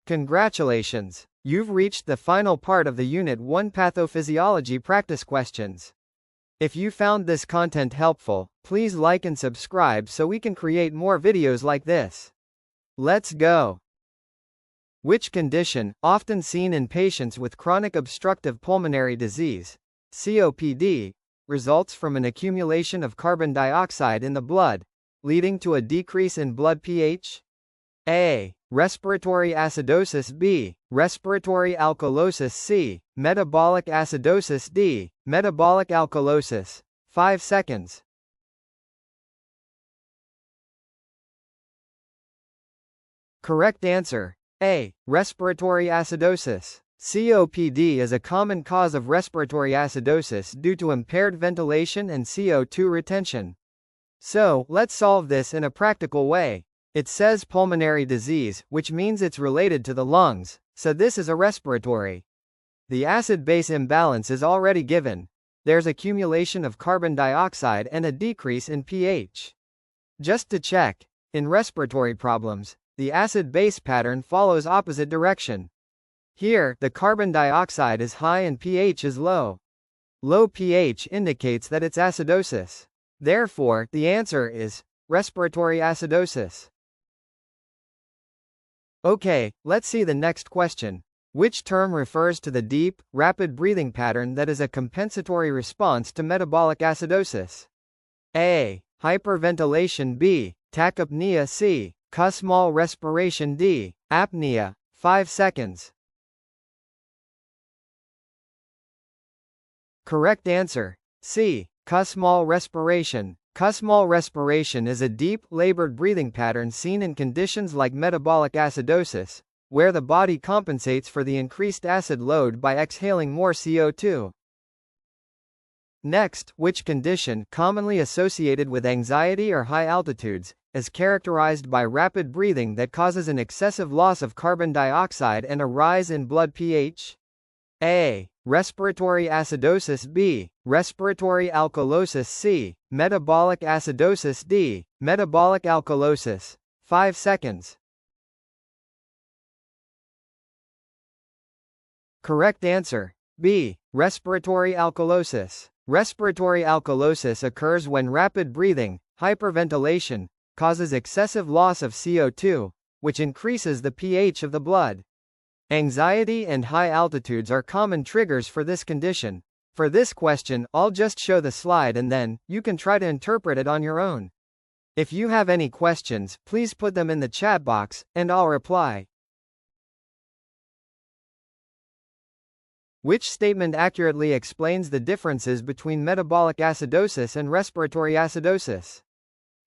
Congratulations! You've reached the final part of the Unit 1 Pathophysiology practice questions. If you found this content helpful, please like and subscribe so we can create more videos like this. Let's go! Which condition, often seen in patients with chronic obstructive pulmonary disease, COPD, results from an accumulation of carbon dioxide in the blood, leading to a decrease in blood pH? A. Respiratory acidosis. B. Respiratory alkalosis. C. Metabolic acidosis. D. Metabolic alkalosis. 5 seconds. Correct answer. A. Respiratory acidosis. COPD is a common cause of respiratory acidosis due to impaired ventilation and CO2 retention. So, let's solve this in a practical way. It says pulmonary disease, which means it's related to the lungs, so this is a respiratory. The acid-base imbalance is already given. There's accumulation of carbon dioxide and a decrease in pH. Just to check, in respiratory problems, the acid-base pattern follows opposite direction. Here, the carbon dioxide is high and pH is low. Low pH indicates that it's acidosis. Therefore, the answer is respiratory acidosis. Okay, let's see the next question. Which term refers to the deep, rapid breathing pattern that is a compensatory response to metabolic acidosis? A. Hyperventilation. B. Tachypnea. C. Small respiration. D. Apnea. 5 seconds. Correct answer. C. Small respiration. Small respiration is a deep, labored breathing pattern seen in conditions like metabolic acidosis, where the body compensates for the increased acid load by exhaling more CO2. Next, which condition, commonly associated with anxiety or high altitudes, is characterized by rapid breathing that causes an excessive loss of carbon dioxide and a rise in blood pH? A. Respiratory acidosis. B. Respiratory alkalosis. C. Metabolic acidosis. D. Metabolic alkalosis. 5 seconds. Correct answer. B. Respiratory alkalosis. Respiratory alkalosis occurs when rapid breathing, hyperventilation, causes excessive loss of CO2, which increases the pH of the blood. Anxiety and high altitudes are common triggers for this condition. For this question, I'll just show the slide and then, you can try to interpret it on your own. If you have any questions, please put them in the chat box, and I'll reply. Which statement accurately explains the differences between metabolic acidosis and respiratory acidosis?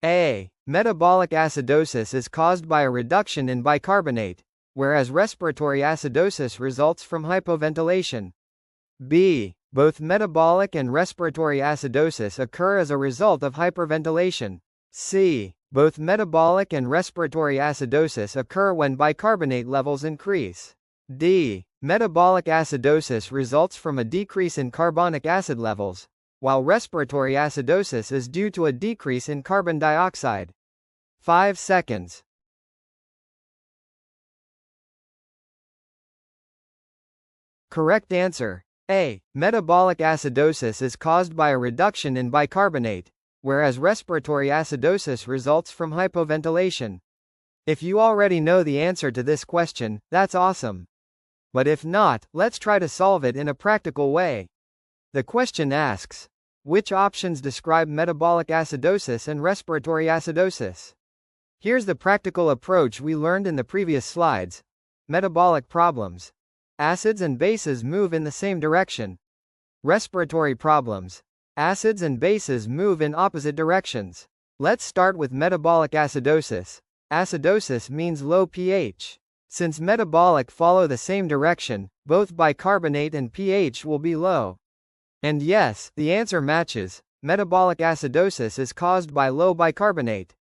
A. Metabolic acidosis is caused by a reduction in bicarbonate, whereas respiratory acidosis results from hypoventilation. B. Both metabolic and respiratory acidosis occur as a result of hyperventilation. C. Both metabolic and respiratory acidosis occur when bicarbonate levels increase. D. Metabolic acidosis results from a decrease in carbonic acid levels, while respiratory acidosis is due to a decrease in carbon dioxide. 5 seconds. Correct answer. A. Metabolic acidosis is caused by a reduction in bicarbonate, whereas respiratory acidosis results from hypoventilation. If you already know the answer to this question, that's awesome. But if not, let's try to solve it in a practical way. The question asks, which options describe metabolic acidosis and respiratory acidosis? Here's the practical approach we learned in the previous slides. Metabolic problems. Acids and bases move in the same direction. Respiratory problems. Acids and bases move in opposite directions. Let's start with metabolic acidosis. Acidosis means low pH. Since metabolic follow the same direction, both bicarbonate and pH will be low. And yes, the answer matches. Metabolic acidosis is caused by low bicarbonate.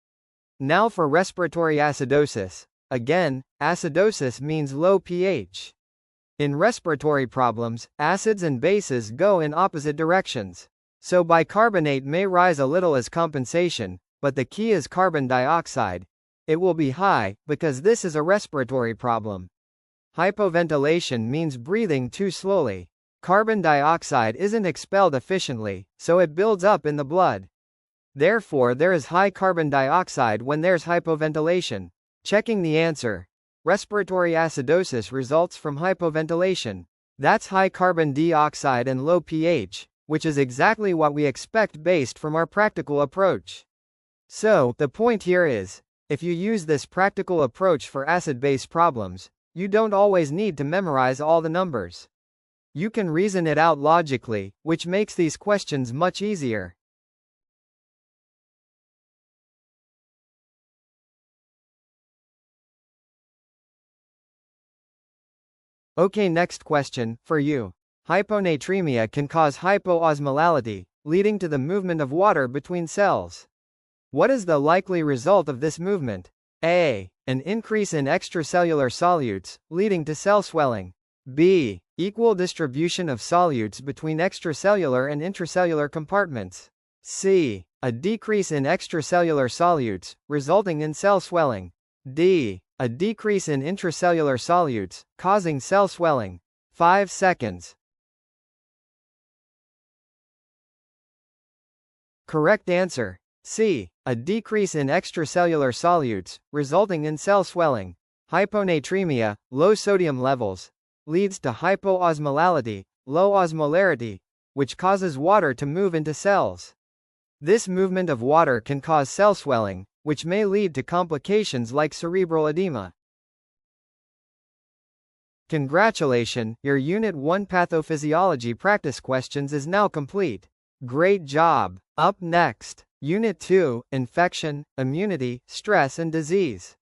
Now for respiratory acidosis. Again, acidosis means low pH. In respiratory problems, acids and bases go in opposite directions. So bicarbonate may rise a little as compensation, but the key is carbon dioxide. It will be high, because this is a respiratory problem. Hypoventilation means breathing too slowly. Carbon dioxide isn't expelled efficiently, so it builds up in the blood. Therefore, there is high carbon dioxide when there's hypoventilation. Checking the answer. Respiratory acidosis results from hypoventilation. That's high carbon dioxide and low pH, which is exactly what we expect based from our practical approach. So, the point here is, if you use this practical approach for acid-base problems, you don't always need to memorize all the numbers. You can reason it out logically, which makes these questions much easier. Okay, next question, for you. Hyponatremia can cause hypoosmolality, leading to the movement of water between cells. What is the likely result of this movement? A. An increase in extracellular solutes, leading to cell swelling. B. Equal distribution of solutes between extracellular and intracellular compartments. C. A decrease in extracellular solutes, resulting in cell swelling. D. A decrease in intracellular solutes, causing cell swelling. 5 seconds. Correct answer. C. A decrease in extracellular solutes, resulting in cell swelling. Hyponatremia, low sodium levels, leads to hypoosmolality, low osmolarity, which causes water to move into cells. This movement of water can cause cell swelling, which may lead to complications like cerebral edema. Congratulations, your Unit 1 Pathophysiology practice questions is now complete. Great job! Up next, Unit 2, Infection, Immunity, Stress and Disease.